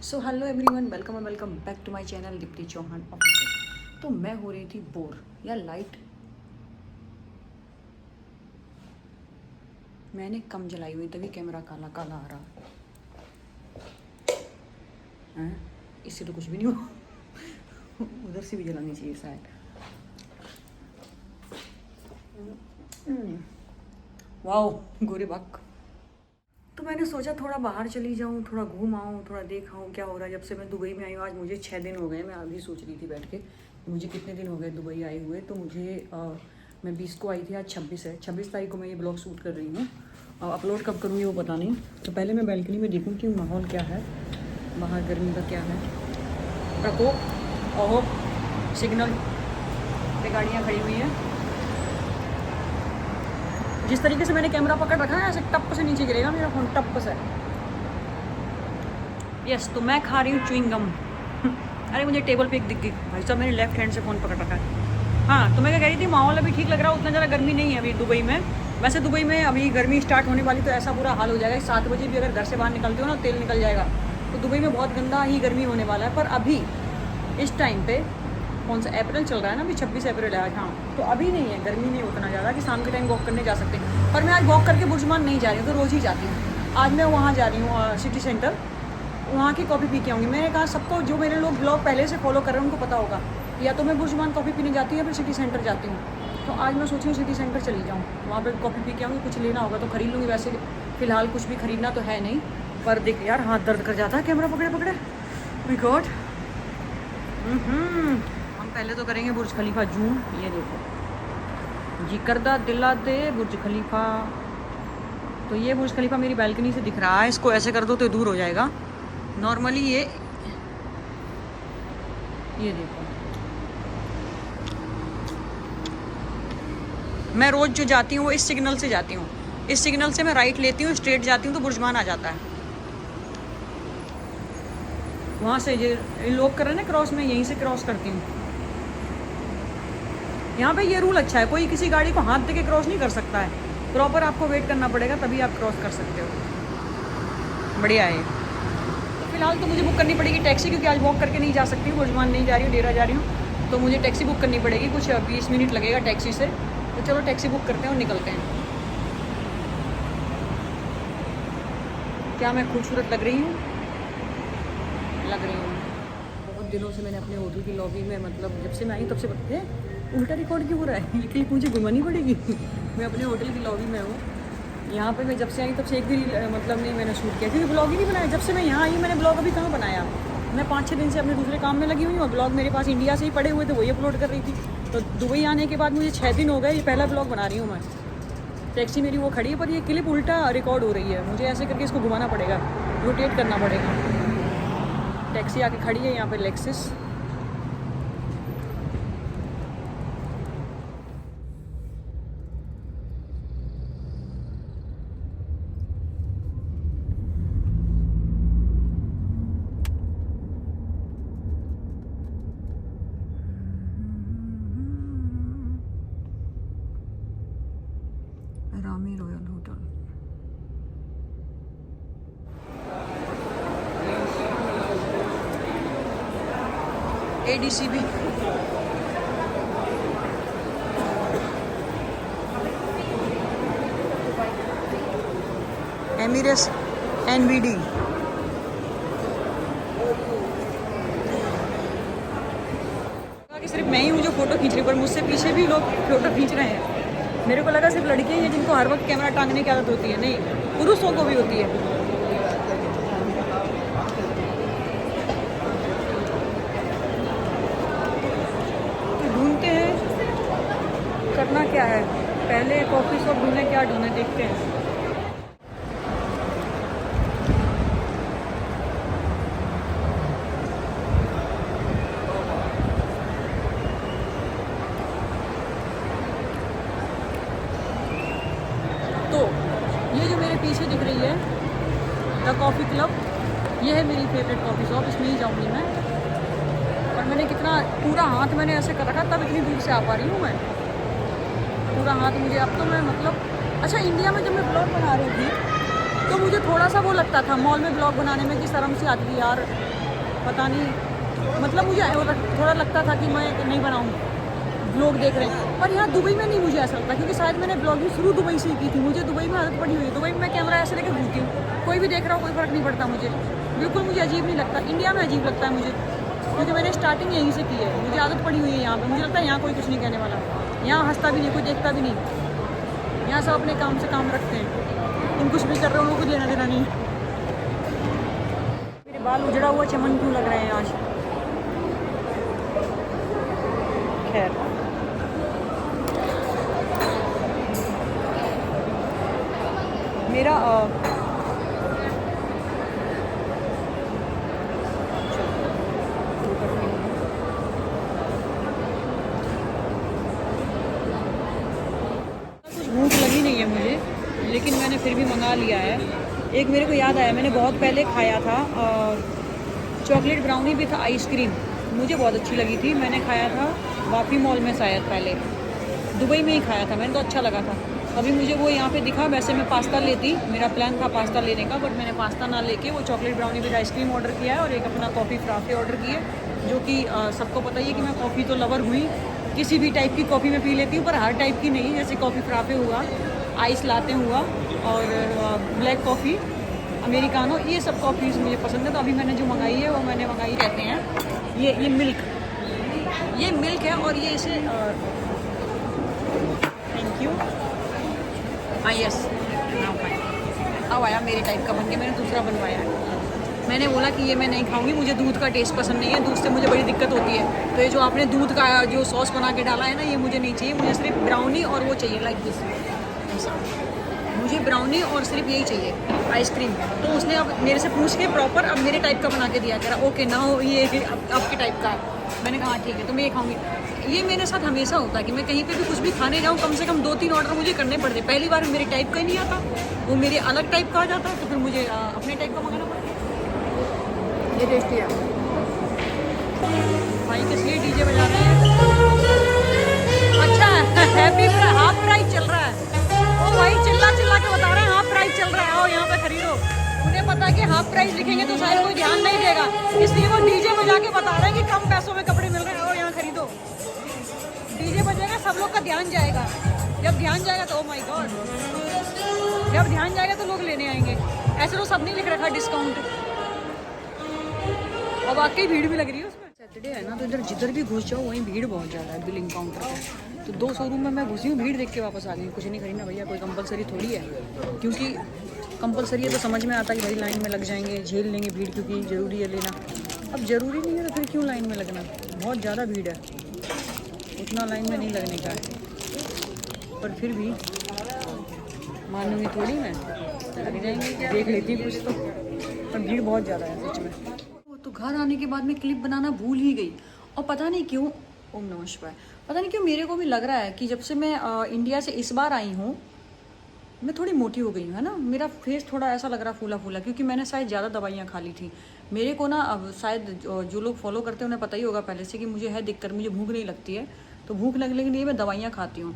So hello everyone, welcome and welcome back to my channel Deepti Chauhan official. तो मैं हो रही थी बोर या लाइट मैंने कम जलाई हुई, तभी कैमरा काला काला आ रहा है। इससे तो कुछ भी नहीं हो उधर से भी जलानी चाहिए शायद। वाओ गोरे बाक। तो मैंने सोचा थोड़ा बाहर चली जाऊँ, थोड़ा घूम आऊँ, थोड़ा देख आऊँ क्या हो रहा है। जब से मैं दुबई में आई हूँ, आज मुझे 6 दिन हो गए। मैं अभी सोच रही थी बैठ के मुझे कितने दिन हो गए दुबई आए हुए। तो मुझे मैं 20 को आई थी, आज 26 है। 26 तारीख को मैं ये ब्लॉग शूट कर रही हूँ। अपलोड कब करूँगी वो पता नहीं। तो पहले मैं बैल्कनी में देखूँ कि माहौल क्या है, बाहर गर्मी का क्या है। प्रकोप ओहो सिग्नल पे गाड़ियाँ खड़ी हुई हैं। जिस तरीके से मैंने कैमरा पकड़ रखा है ऐसे टप से नीचे गिरेगा मेरा फ़ोन, टप से। यस, तो मैं खा रही हूँ च्युइंगम। अरे मुझे टेबल पे एक दिख गई भाई साहब, मैंने लेफ्ट हैंड से फ़ोन पकड़ रखा है। हाँ, तो मैं क्या कह रही थी, माहौल अभी ठीक लग रहा है, उतना ज़्यादा गर्मी नहीं है अभी दुबई में। वैसे दुबई में अभी गर्मी स्टार्ट होने वाली, तो ऐसा बुरा हाल हो जाएगा 7 बजे भी अगर घर से बाहर निकलते हो ना तेल निकल जाएगा। तो दुबई में बहुत गंदा ही गर्मी होने वाला है। पर अभी इस टाइम पे कौन सा अप्रैल चल रहा है ना, अभी 26 अप्रैल है आज। हाँ, तो अभी नहीं है, गर्मी नहीं उतना ज़्यादा कि शाम के टाइम वॉक करने जा सकते हैं। पर मैं आज वॉक करके बुर्जमान नहीं जा रही हूँ, तो रोज़ ही जाती हूँ। आज मैं वहाँ जा रही हूँ सिटी सेंटर, वहाँ की कॉफ़ी पी के आऊँगी। मैंने कहा सबको, जो मेरे लोग ब्लॉग पहले से फॉलो कर रहे हैं उनको पता होगा, या तो मैं बुर्जमान कॉफ़ी पीने जाती हूँ या फिर सिटी सेंटर जाती हूँ। तो आज मैं सोची हूँ सिटी सेंटर चली जाऊँ, वहाँ पर कॉफ़ी पी के आऊँगी। कुछ लेना होगा तो खरीद लूँगी। वैसे फ़िलहाल कुछ भी खरीदना तो है नहीं। पर देख यार, हाथ दर्द कर जाता है कैमरा पकड़े पकड़े। My God. हम पहले तो करेंगे बुर्ज खलीफा जूम। ये देखो जी करदा दिला दे बुर्ज खलीफा। तो ये बुर्ज खलीफा मेरी बालकनी से दिख रहा है। इसको ऐसे कर दो तो दूर हो जाएगा। नॉर्मली ये देखो, मैं रोज़ जो जाती हूँ वो इस सिग्नल से जाती हूँ। इस सिग्नल से मैं राइट लेती हूँ, स्ट्रेट जाती हूँ तो बुर्जमान आ जाता है। वहाँ से ये लोग कर रहे हैं ना क्रॉस, में यहीं से क्रॉस करती हूँ। यहाँ पे ये रूल अच्छा है, कोई किसी गाड़ी को हाथ दे के क्रॉस नहीं कर सकता है। प्रॉपर आपको वेट करना पड़ेगा, तभी आप क्रॉस कर सकते हो। बढ़िया है। फिलहाल तो मुझे बुक करनी पड़ेगी टैक्सी, क्योंकि आज वॉक करके नहीं जा सकती हूँ। बुर्जमान नहीं जा रही हूँ, डेरा जा रही हूँ। तो मुझे टैक्सी बुक करनी पड़ेगी, कुछ 20 मिनट लगेगा टैक्सी से। तो चलो टैक्सी बुक करते हैं और निकलते हैं। क्या मैं खूबसूरत लग रही हूँ? लग रही हूँ। बहुत दिनों से मैंने अपने होटल की लॉबी में, मतलब जब से मैं आई तब से बताते उल्टा रिकॉर्ड क्यों हो रहा है, ये क्लिप मुझे घुमानी पड़ेगी। मैं अपने होटल की लॉबी में हूँ। यहाँ पे मैं जब से आई तब से एक भी मतलब नहीं मैंने शूट किया, क्योंकि ब्लॉग ही नहीं बनाया। जब से मैं यहाँ आई मैंने ब्लॉग अभी कहाँ बनाया। मैं 5-6 दिन से अपने दूसरे काम में लगी हुई हूँ और ब्लॉग मेरे पास इंडिया से ही पड़े हुए थे, वही अपलोड कर रही थी। तो दुबई आने के बाद मुझे 6 दिन हो गए, ये पहला ब्लॉग बना रही हूँ मैं। टैक्सी मेरी वो खड़ी है, पर ये क्लिप उल्टा रिकॉर्ड हो रही है। मुझे ऐसे करके इसको घुमाना पड़ेगा, रोटेट करना पड़ेगा। टैक्सी आके खड़ी है यहाँ पर, Lexus. Rami royal hotel. ADCB। Emirates NVD। सिर्फ मैं ही हूँ जो फोटो खींच रही, पर मुझसे पीछे भी लोग फोटो खींच रहे हैं। मेरे को लगा सिर्फ लड़कियाँ हैं जिनको हर वक्त कैमरा टांगने की आदत होती है। नहीं, पुरुषों को भी होती है। तो ढूंढते हैं, करना क्या है, पहले कॉफ़ी शॉप ढूंढे, क्या ढूंढे देखते हैं। तो ये जो मेरे पीछे दिख रही है द कॉफ़ी क्लब, ये है मेरी फेवरेट कॉफ़ी शॉप। इसमें ही जाऊँगी मैं। और मैंने कितना पूरा हाथ मैंने ऐसे कर रखा, तब इतनी दूर से आ पा रही हूँ मैं। पूरा हाथ मुझे अब तो मैं मतलब, अच्छा इंडिया में जब मैं ब्लॉग बना रही थी तो मुझे थोड़ा सा वो लगता था मॉल में ब्लॉग बनाने में कि शर्म सी आती थी यार, पता नहीं, मतलब मुझे थोड़ा लगता था कि मैं नहीं बनाऊँ, लोग देख रहे हैं। पर यहाँ दुबई में नहीं मुझे ऐसा लगता, क्योंकि शायद मैंने ब्लॉगिंग शुरू दुबई से ही की थी। मुझे दुबई में आदत पड़ी हुई है, दुबई में मैं कैमरा ऐसे लेकर घूमती हूँ, कोई भी देख रहा हो कोई फ़र्क नहीं पड़ता मुझे, बिल्कुल मुझे अजीब नहीं लगता। इंडिया में अजीब लगता है मुझे, क्योंकि मैंने स्टार्टिंग यहीं से की है, मुझे आदत पड़ी हुई है यहाँ पर। मुझे लगता है यहाँ कोई कुछ नहीं कहने वाला, यहाँ हंसता भी नहीं, कोई देखता भी नहीं, यहाँ सब अपने काम से काम रखते हैं। तुम कुछ भी कर रहे हो, उनको कुछ लेना देना नहीं। मेरे बाल उजड़ा हुआ चमन क्यों लग रहे हैं आज? खैर, मेरा कुछ भूख लगी नहीं है मुझे, लेकिन मैंने फिर भी मंगा लिया है। एक मेरे को याद आया, मैंने बहुत पहले खाया था चॉकलेट ब्राउनी भी था, आइसक्रीम मुझे बहुत अच्छी लगी थी, मैंने खाया था वापी मॉल में, शायद पहले दुबई में ही खाया था मैंने, तो अच्छा लगा था। अभी मुझे वो यहाँ पे दिखा, वैसे मैं पास्ता लेती, मेरा प्लान था पास्ता लेने का, बट मैंने पास्ता ना लेके वो chocolate brownie with ice cream order किया है और एक अपना कॉफ़ी फ्राफे ऑर्डर की है, जो कि सबको पता ही है कि मैं कॉफ़ी तो लवर हुई, किसी भी टाइप की कॉफ़ी मैं पी लेती हूँ, पर हर टाइप की नहीं, जैसे कॉफ़ी फ्राफे हुआ, आइस लाते हुआ और ब्लैक कॉफ़ी, अमेरिकानो, ये सब कॉफ़ीज़ मुझे पसंद है। तो अभी मैंने जो मंगाई है वो मैंने मंगाई, कहते हैं ये मिल्क है, और ये इसे थैंक यू, हाँ यस, अब आया मेरे टाइप का बन के, मैंने दूसरा बनवाया है। मैंने बोला कि ये मैं नहीं खाऊंगी, मुझे दूध का टेस्ट पसंद नहीं है, दूध से मुझे बड़ी दिक्कत होती है। तो ये जो आपने दूध का जो सॉस बना के डाला है ना, ये मुझे नहीं चाहिए, मुझे सिर्फ ब्राउनी और वो चाहिए, लाइक दिस, ऐसा मुझे ब्राउनी और सिर्फ यही चाहिए, आइसक्रीम। तो उसने अब मेरे से पूछ के प्रॉपर अब मेरे टाइप का बना के दिया, कह रहा ओके ना हो ये आपके टाइप का है। मैंने कहा ठीक है, तो मैं ये खाऊंगी। ये मेरे साथ हमेशा होता है कि मैं कहीं पे भी कुछ भी खाने जाऊँ, कम से कम 2-3 ऑर्डर मुझे करने पड़ते। पहली बार मेरे टाइप का ही नहीं आता, वो मेरे अलग टाइप का आ जाता है, तो फिर मुझे अपने टाइप का मंगाना पड़ता है। ये टेस्टी है भाई, किस लिए डीजे बजा रहे हैं? अच्छा हैप्पी हाफ प्राइस चल रहा है, ओ भाई चिल्ला चिल्ला के बता रहे हैं हाफ प्राइस चल रहा है, आओ यहाँ पे खरीदो। उन्हें पता है कि हाफ प्राइस लिखेंगे तो शायद कोई ध्यान नहीं देगा, इसलिए वो डीजे बजा के बता रहे हैं कि कम पैसों में कपड़े मिल रहे हैं, आओ यहाँ खरीदो। डीजे बजेगा, सब लोग का ध्यान जाएगा, जब ध्यान जाएगा तो ओ माय गॉड, जब ध्यान जाएगा तो लोग लेने आएंगे। ऐसे तो सब नहीं लिख रखा डिस्काउंट, और वाकई भीड़ भी लग रही है उसमें। सैटरडे है ना, तो इधर जिधर भी घुस जाओ वहीं भीड़ बहुत ज़्यादा है बिलिंग काउंटर पे। तो 2 शोरूम में मैं घुसी हूँ, भीड़ देख के वापस आ गई। कुछ नहीं खरीदना भैया, कोई कंपलसरी थोड़ी है, क्योंकि कंपलसरी है तो समझ में आता है कि भाई लाइन में लग जाएंगे, झेल लेंगे भीड़, क्योंकि ज़रूरी है लेना। अब ज़रूरी नहीं है तो फिर क्यों लाइन में लगना, बहुत ज़्यादा भीड़ है, उतना लाइन में नहीं लगने का है, पर फिर भी मानूंगी थोड़ी मैं, लग जाएंगे, देख लेती कुछ तो, पर भीड़ बहुत ज़्यादा है सच में। तो घर आने के बाद मैं क्लिप बनाना भूल ही गई, और पता नहीं क्यों, ओम नमः शिवाय, पता नहीं क्यों मेरे को भी लग रहा है कि जब से मैं इंडिया से इस बार आई हूँ, मैं थोड़ी मोटी हो गई हूँ, है ना। मेरा फेस थोड़ा ऐसा लग रहा फूला फूला, क्योंकि मैंने शायद ज़्यादा दवाइयाँ खा ली थी। मेरे को ना अब शायद जो लोग फॉलो करते हैं उन्हें पता ही होगा पहले से कि मुझे है दिक्कत, मुझे भूख नहीं लगती है, तो भूख लगने के लिए मैं दवाइयाँ खाती हूँ।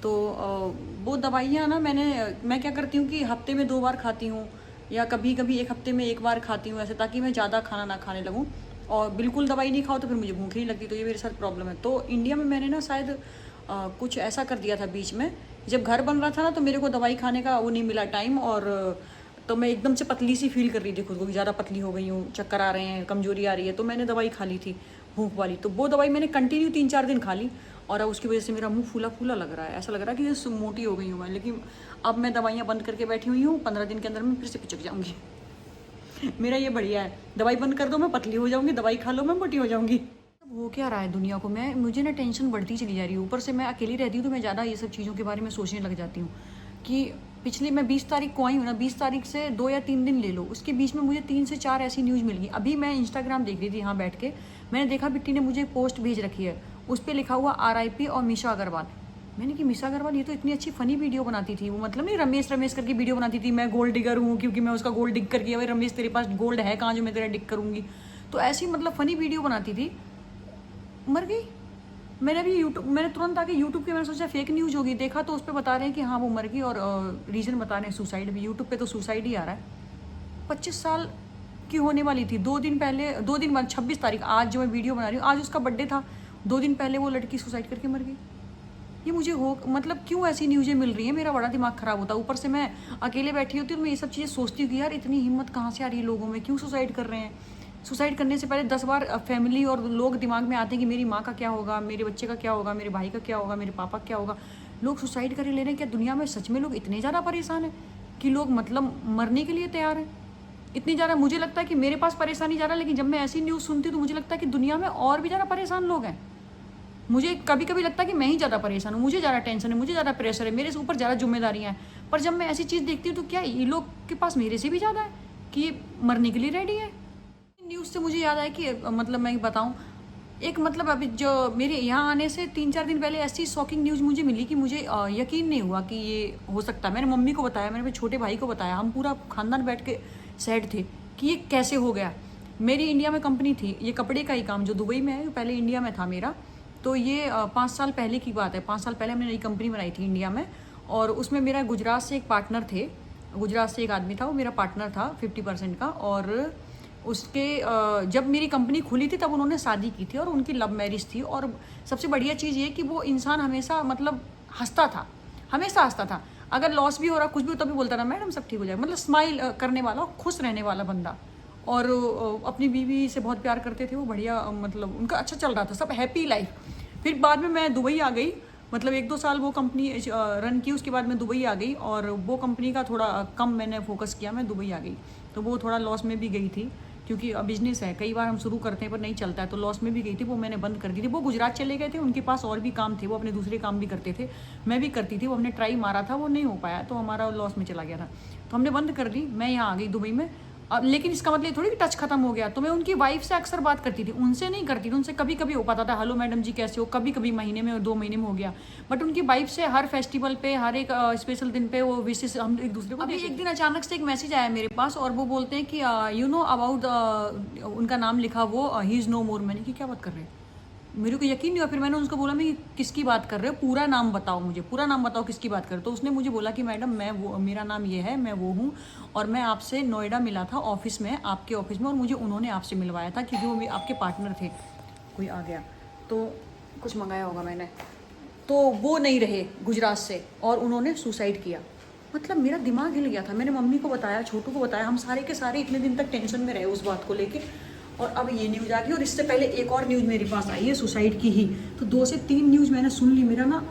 तो वो दवाइयाँ ना मैं क्या करती हूँ कि हफ्ते में 2 बार खाती हूँ, या कभी कभी 1 हफ्ते में 1 बार खाती हूँ, ऐसे, ताकि मैं ज़्यादा खाना ना खाने लगूँ। और बिल्कुल दवाई नहीं खाओ तो फिर मुझे भूख नहीं लगती, तो ये मेरे साथ प्रॉब्लम है। तो इंडिया में मैंने ना शायद कुछ ऐसा कर दिया था बीच में, जब घर बन रहा था ना, तो मेरे को दवाई खाने का वो नहीं मिला टाइम, और तो मैं एकदम से पतली सी फील कर रही थी खुद को, ज़्यादा पतली हो गई हूँ, चक्कर आ रहे हैं, कमजोरी आ रही है, तो मैंने दवाई खा ली थी भूख वाली। तो वो दवाई मैंने कंटिन्यू 3-4 दिन खा ली, और अब उसकी वजह से मेरा मुंह फूला फूला लग रहा है, ऐसा लग रहा है कि जैसे मोटी हो गई हूँ मैं। लेकिन अब मैं दवाइयाँ बंद करके बैठी हुई हूँ, 15 दिन के अंदर मैं फिर से पिचक जाऊँगी। मेरा ये बढ़िया है, दवाई बंद कर दो मैं पतली हो जाऊँगी, दवाई खा लो मैं मोटी हो जाऊँगी। हो क्या रहा है दुनिया को, मुझे ना टेंशन बढ़ती चली जा रही है। ऊपर से मैं अकेली रहती हूँ तो मैं ज़्यादा ये सब चीज़ों के बारे में सोचने लग जाती हूँ कि पिछली मैं 20 तारीख को आई हूँ ना, 20 तारीख से 2 या 3 दिन ले लो, उसके बीच में मुझे 3 से 4 ऐसी न्यूज़ मिल गई। अभी मैं इंस्टाग्राम देख रही थी यहाँ बैठ के, मैंने देखा बिट्टी ने मुझे पोस्ट भेज रखी है, उस पर लिखा हुआ RIP और मीशा अग्रवाल। मैंने कि मीशा अग्रवाल ये तो इतनी अच्छी फनी वीडियो बनाती थी, वो मतलब नहीं रमेश करके वीडियो बनाती थी, मैं गोल्ड डिगर हूँ क्योंकि मैं उसका गोल्ड डिग कर किया। भाई रमेश तेरे पास गोल्ड है कहाँ जो मैं तेरा डिग करूँगी, तो ऐसी मतलब फनी वीडियो बनाती थी। मर गई, मैंने अभी मैंने तुरंत आके यूट्यूब के मैंने सोचा फेक न्यूज़ होगी, देखा तो उस पर बता रहे हैं कि हाँ वो मर गई और रीज़न बता रहे हैं सुसाइड। भी यूट्यूब पे तो सुसाइड ही आ रहा है। 25 साल की होने वाली थी 2 दिन पहले, 2 दिन बाद 26 तारीख, आज जो मैं वीडियो बना रही हूँ आज उसका बर्थडे था। 2 दिन पहले वो लड़की सुसाइड करके मर गई। ये मुझे हो मतलब क्यों ऐसी न्यूज़ें मिल रही हैं, मेरा बड़ा दिमाग ख़राब होता है। ऊपर से मैं अकेले बैठी होती हूँ तो मैं ये सब चीज़ें सोचती हूँ कि यार इतनी हिम्मत कहाँ से आ रही है लोगों में, क्यों सुसाइड कर रहे हैं। सुसाइड करने से पहले 10 बार फैमिली और लोग दिमाग में आते हैं कि मेरी माँ का क्या होगा, मेरे बच्चे का क्या होगा, मेरे भाई का क्या होगा, मेरे पापा का क्या होगा। लोग सुसाइड कर ले रहे हैं। क्या दुनिया में सच में लोग इतने ज़्यादा परेशान हैं कि लोग मतलब मरने के लिए तैयार हैं? इतनी ज़्यादा मुझे लगता है कि मेरे पास परेशानी ज़्यादा, लेकिन जब मैं ऐसी न्यूज़ सुनती हूँ तो मुझे लगता है कि दुनिया में और भी ज़्यादा परेशान लोग हैं। मुझे कभी कभी लगता है कि मैं ही ज़्यादा परेशान हूँ, मुझे ज़्यादा टेंशन है, मुझे ज़्यादा प्रेशर है, मेरे से ऊपर ज़्यादा जिम्मेदारियाँ हैं। पर जब मैं ऐसी चीज़ देखती हूँ तो क्या ये लोग के पास मेरे से भी ज़्यादा है कि ये मरने के लिए रेडी है। न्यूज़ से मुझे याद आया कि मतलब मैं बताऊँ एक मतलब अभी जो मेरे यहाँ आने से 3-4 दिन पहले ऐसी शॉकिंग न्यूज़ मुझे मिली कि मुझे यकीन नहीं हुआ कि ये हो सकता है। मैंने मम्मी को बताया, मैंने अपने छोटे भाई को बताया, हम पूरा खानदान बैठ के सैड थे कि ये कैसे हो गया। मेरी इंडिया में कंपनी थी, ये कपड़े का ही काम जो दुबई में है पहले इंडिया में था मेरा। तो ये 5 साल पहले की बात है। 5 साल पहले हमने नई कंपनी बनाई थी इंडिया में और उसमें मेरा गुजरात से एक पार्टनर थे, गुजरात से एक आदमी था, वो मेरा पार्टनर था 50% का। और उसके जब मेरी कंपनी खुली थी तब उन्होंने शादी की थी और उनकी लव मैरिज थी। और सबसे बढ़िया चीज़ ये कि वो इंसान हमेशा मतलब हंसता था, हमेशा हंसता था। अगर लॉस भी हो रहा कुछ भी हो तभी बोलता था मैडम सब ठीक हो जाएगा, मतलब स्माइल करने वाला, खुश रहने वाला बंदा। और अपनी बीवी से बहुत प्यार करते थे वो, बढ़िया मतलब उनका अच्छा चल रहा था, सब हैप्पी लाइफ। फिर बाद में मैं दुबई आ गई, मतलब 1-2 साल वो कंपनी रन की, उसके बाद मैं दुबई आ गई और वो कंपनी का थोड़ा कम मैंने फोकस किया, मैं दुबई आ गई। तो वो थोड़ा लॉस में भी गई थी क्योंकि बिजनेस है, कई बार हम शुरू करते हैं पर नहीं चलता है, तो लॉस में भी गई थी, वो मैंने बंद कर दी थी। वो गुजरात चले गए थे, उनके पास और भी काम थे, वो अपने दूसरे काम भी करते थे, मैं भी करती थी। वो हमने ट्राई मारा था, वो नहीं हो पाया तो हमारा लॉस में चला गया था, तो हमने बंद कर दी। मैं यहाँ आ गई दुबई में। अब लेकिन इसका मतलब थोड़ी कि टच खत्म हो गया। तो मैं उनकी वाइफ से अक्सर बात करती थी, उनसे नहीं करती थी, उनसे कभी कभी हो पाता था हेलो मैडम जी कैसे हो, कभी कभी महीने में और 2 महीने में हो गया। बट उनकी वाइफ से हर फेस्टिवल पे, हर एक स्पेशल दिन पे वो विशेष हम एक दूसरे को। अभी एक दिन अचानक से एक मैसेज आया मेरे पास और वो बोलते हैं कि यू नो अबाउट, उनका नाम लिखा वो ही इज़ नो मोर। मैंने कि क्या बात कर रहे हैं, मेरे को यकीन नहीं हुआ। फिर मैंने उसको बोला मैं किसकी बात कर रहे हो, पूरा नाम बताओ मुझे, पूरा नाम बताओ किसकी बात कर रहे हो। तो उसने मुझे बोला कि मैडम मैं वो, मेरा नाम ये है, मैं वो हूँ और मैं आपसे नोएडा मिला था ऑफिस में, आपके ऑफिस में, और मुझे उन्होंने आपसे मिलवाया था क्योंकि वो आपके पार्टनर थे। कोई आ गया तो कुछ मंगाया होगा मैंने, तो वो नहीं रहे गुजरात से और उन्होंने सुसाइड किया। मतलब मेरा दिमाग हिल गया था। मैंने मम्मी को बताया, छोटू को बताया, हम सारे के सारे इतने दिन तक टेंशन में रहे उस बात को लेके। और अब ये न्यूज़ आ गई और इससे पहले एक और न्यूज़ मेरे पास आई है सुसाइड की ही। तो 2 से 3 न्यूज़ मैंने सुन ली। मेरा ना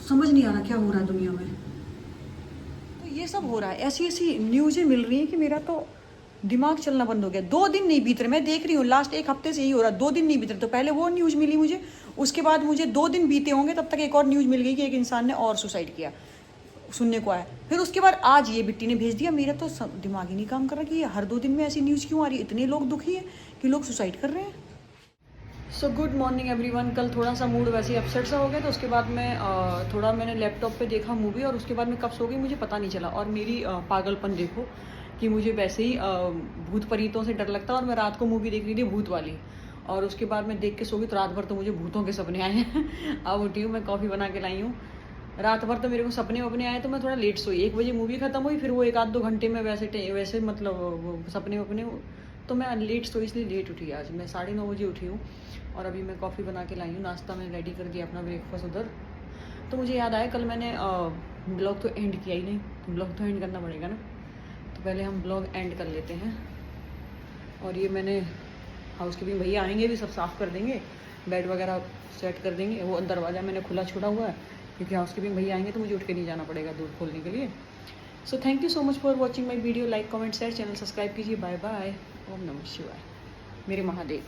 समझ नहीं आ रहा क्या हो रहा है दुनिया में। तो ये सब हो रहा है, ऐसी ऐसी न्यूज़ें मिल रही हैं कि मेरा तो दिमाग चलना बंद हो गया। 2 दिन नहीं बीत रहे, मैं देख रही हूँ लास्ट 1 हफ्ते से यही हो रहा है। 2 दिन नहीं बीत रहे। तो पहले वो न्यूज़ मिली मुझे, उसके बाद मुझे 2 दिन बीते होंगे तब तक एक और न्यूज़ मिल गई कि एक इंसान ने और सुसाइड किया, सुनने को आया। फिर उसके बाद आज ये बिट्टी ने भेज दिया। मेरा तो दिमाग ही नहीं काम कर रहा कि ये हर 2 दिन में ऐसी न्यूज़ क्यों आ रही है। इतने लोग दुखी हैं कि लोग सुसाइड कर रहे हैं। So good morning everyone. कल थोड़ा सा मूड वैसे ही अपसेट सा हो गया, तो उसके बाद मैं थोड़ा मैंने लैपटॉप पे देखा मूवी और उसके बाद मैं कब सो गई मुझे पता नहीं चला। और मेरी पागलपन देखो कि मुझे वैसे ही भूत प्रेतों से डर लगता है और मैं रात को मूवी देख रही थी भूत वाली, और उसके बाद मैं देख के सो गई तो रात भर तो मुझे भूतों के सपने आए हैं। अब उठी हूँ, मैं कॉफ़ी बना के लाई हूँ। रात भर तो मेरे को सपने वपने आए तो मैं थोड़ा लेट सोई। 1 बजे मूवी खत्म हुई, फिर वो 1-2 घंटे में वैसे मतलब सपने वपने, तो मैं लेट सोई इसलिए लेट उठी। आज मैं 9:30 बजे उठी हूँ और अभी मैं कॉफ़ी बना के लाई हूँ। नाश्ता मैंने रेडी कर दिया अपना, ब्रेकफास्ट उधर। तो मुझे याद आया कल मैंने ब्लॉग तो एंड किया ही नहीं, तो ब्लॉग तो एंड करना पड़ेगा ना। तो पहले हम ब्लॉग एंड कर लेते हैं। और ये मैंने हाउसकीपिंग भैया आएंगे भी सब साफ़ कर देंगे, बेड वगैरह सेट कर देंगे। वो दरवाज़ा मैंने खुला छोड़ा हुआ है क्योंकि हाउसकीपिंग भैया आएंगे तो मुझे उठ के नहीं जाना पड़ेगा दूध खोलने के लिए। So thank you so much for watching my video. Like comment share, channel subscribe कीजिए। Bye bye. ओम नमः शिवाय। मेरे महादेव।